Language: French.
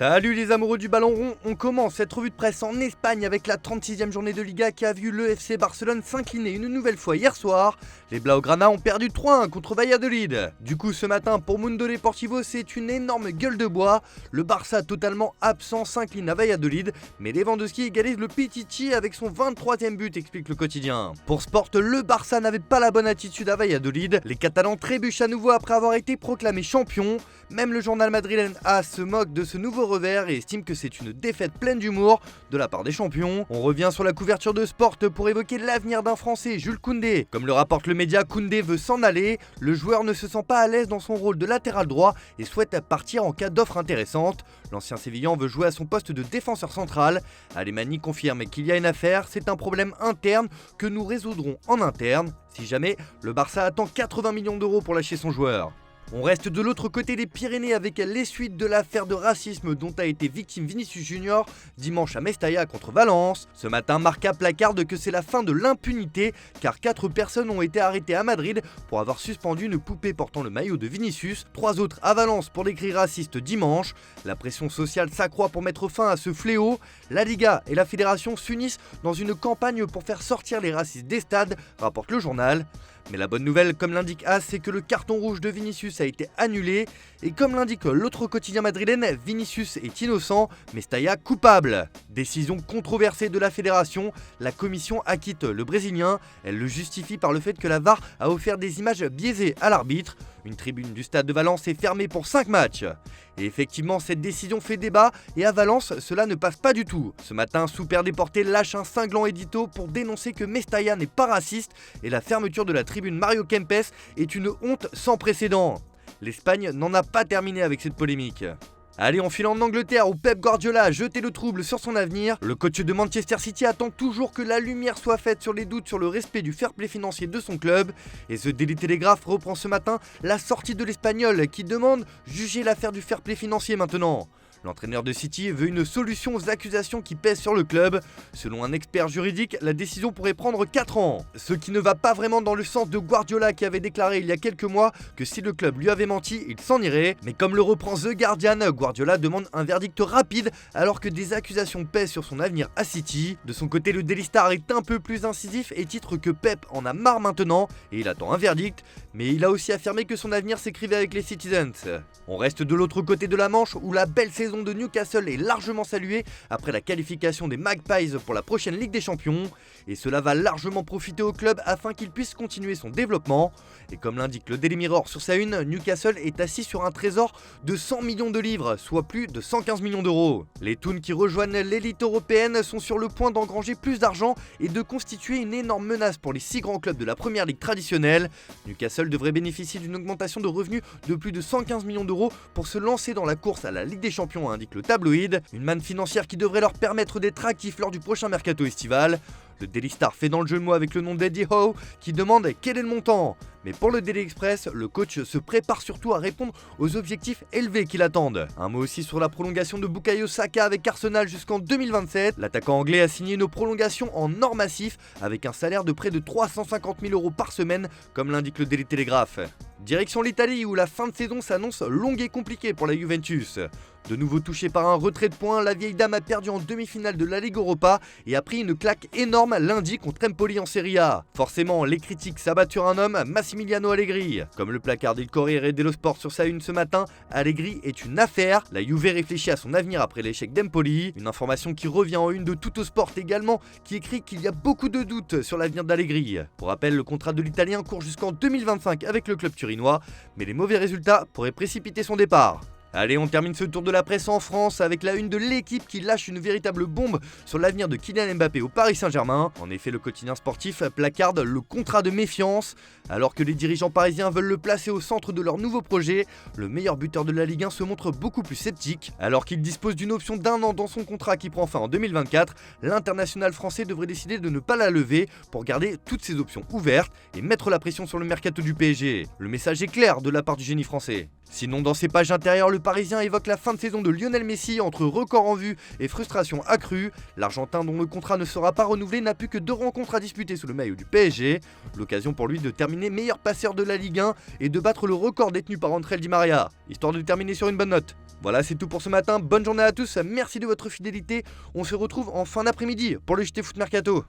Salut les amoureux du ballon rond, on commence cette revue de presse en Espagne avec la 36e journée de Liga qui a vu le FC Barcelone s'incliner une nouvelle fois hier soir. Les Blaugrana ont perdu 3-1 contre Valladolid. Du coup ce matin pour Mundo Deportivo c'est une énorme gueule de bois. Le Barça totalement absent s'incline à Valladolid, mais Lewandowski égalise le Pichichi avec son 23e but, explique le quotidien. Pour Sport, le Barça n'avait pas la bonne attitude à Valladolid. Les Catalans trébuchent à nouveau après avoir été proclamés champions. Même le journal madrilène AS se moque de ce nouveau revers et estime que c'est une défaite pleine d'humour de la part des champions. On revient sur la couverture de Sport pour évoquer l'avenir d'un Français, Jules Koundé. Comme le rapporte le média, Koundé veut s'en aller. Le joueur ne se sent pas à l'aise dans son rôle de latéral droit et souhaite partir en cas d'offre intéressante. L'ancien Sévillan veut jouer à son poste de défenseur central. Alemany confirme qu'il y a une affaire, c'est un problème interne que nous résoudrons en interne. Si jamais, le Barça attend 80 millions d'euros pour lâcher son joueur. On reste de l'autre côté des Pyrénées avec les suites de l'affaire de racisme dont a été victime Vinicius Junior dimanche à Mestalla contre Valence. Ce matin, Marca placarde que c'est la fin de l'impunité car 4 personnes ont été arrêtées à Madrid pour avoir suspendu une poupée portant le maillot de Vinicius, 3 autres à Valence pour des cris racistes dimanche. La pression sociale s'accroît pour mettre fin à ce fléau. La Liga et la Fédération s'unissent dans une campagne pour faire sortir les racistes des stades, rapporte le journal. Mais la bonne nouvelle, comme l'indique AS, c'est que le carton rouge de Vinicius a été annulé. Et comme l'indique l'autre quotidien madrilène, Vinicius est innocent, Mestalla coupable. Décision controversée de la fédération, la commission acquitte le Brésilien. Elle le justifie par le fait que la VAR a offert des images biaisées à l'arbitre. Une tribune du stade de Valence est fermée pour 5 matchs. Et effectivement, cette décision fait débat et à Valence, cela ne passe pas du tout. Ce matin, Super Deporté lâche un cinglant édito pour dénoncer que Mestalla n'est pas raciste et la fermeture de la tribune Mario Kempes est une honte sans précédent. L'Espagne n'en a pas terminé avec cette polémique. Allez, on file en Angleterre où Pep Guardiola a jeté le trouble sur son avenir. Le coach de Manchester City attend toujours que la lumière soit faite sur les doutes sur le respect du fair play financier de son club. Et The Daily Telegraph reprend ce matin la sortie de l'Espagnol qui demande juger l'affaire du fair play financier maintenant. L'entraîneur de City veut une solution aux accusations qui pèsent sur le club. Selon un expert juridique, la décision pourrait prendre 4 ans. Ce qui ne va pas vraiment dans le sens de Guardiola qui avait déclaré il y a quelques mois que si le club lui avait menti, il s'en irait. Mais comme le reprend The Guardian, Guardiola demande un verdict rapide alors que des accusations pèsent sur son avenir à City. De son côté, le Daily Star est un peu plus incisif et titre que Pep en a marre maintenant et il attend un verdict. Mais il a aussi affirmé que son avenir s'écrivait avec les Citizens. On reste de l'autre côté de la Manche où la belle saison de Newcastle est largement saluée après la qualification des Magpies pour la prochaine Ligue des Champions. Et cela va largement profiter au club afin qu'il puisse continuer son développement. Et comme l'indique le Daily Mirror sur sa une, Newcastle est assis sur un trésor de 100 millions de livres, soit plus de 115 millions d'euros. Les Toons qui rejoignent l'élite européenne sont sur le point d'engranger plus d'argent et de constituer une énorme menace pour les 6 grands clubs de la première ligue traditionnelle. Newcastle devrait bénéficier d'une augmentation de revenus de plus de 115 millions d'euros pour se lancer dans la course à la Ligue des Champions, indique le tabloïd. Une manne financière qui devrait leur permettre d'être actifs lors du prochain mercato estival. Le Daily Star fait dans le jeu de mots avec le nom d'Eddie Howe qui demande quel est le montant. Mais pour le Daily Express, le coach se prépare surtout à répondre aux objectifs élevés qui l'attendent. Un mot aussi sur la prolongation de Bukayo Saka avec Arsenal jusqu'en 2027. L'attaquant anglais a signé une prolongation en or massif avec un salaire de près de 350 000 euros par semaine, comme l'indique le Daily Telegraph. Direction l'Italie où la fin de saison s'annonce longue et compliquée pour la Juventus. De nouveau touchée par un retrait de points, la vieille dame a perdu en demi-finale de la Ligue Europa et a pris une claque énorme lundi contre Empoli en Serie A. Forcément, les critiques s'abattent sur un homme, Massimiliano Allegri. Comme le placard del Corriere dello Sport sur sa une ce matin, Allegri est une affaire. La Juve réfléchit à son avenir après l'échec d'Empoli. Une information qui revient en une de Tuttosport également, qui écrit qu'il y a beaucoup de doutes sur l'avenir d'Allegri. Pour rappel, le contrat de l'Italien court jusqu'en 2025 avec le club turinois, mais les mauvais résultats pourraient précipiter son départ. Allez, on termine ce tour de la presse en France avec la une de l'équipe qui lâche une véritable bombe sur l'avenir de Kylian Mbappé au Paris Saint-Germain. En effet, le quotidien sportif placarde le contrat de méfiance. Alors que les dirigeants parisiens veulent le placer au centre de leur nouveau projet, le meilleur buteur de la Ligue 1 se montre beaucoup plus sceptique. Alors qu'il dispose d'une option d'1 an dans son contrat qui prend fin en 2024, l'international français devrait décider de ne pas la lever pour garder toutes ses options ouvertes et mettre la pression sur le mercato du PSG. Le message est clair de la part du génie français. Sinon, dans ses pages intérieures, le Parisien évoque la fin de saison de Lionel Messi entre record en vue et frustration accrue. L'Argentin, dont le contrat ne sera pas renouvelé, n'a plus que 2 rencontres à disputer sous le maillot du PSG. L'occasion pour lui de terminer meilleur passeur de la Ligue 1 et de battre le record détenu par André Di Maria, histoire de terminer sur une bonne note. Voilà, c'est tout pour ce matin. Bonne journée à tous, merci de votre fidélité. On se retrouve en fin d'après-midi pour le JT Foot Mercato.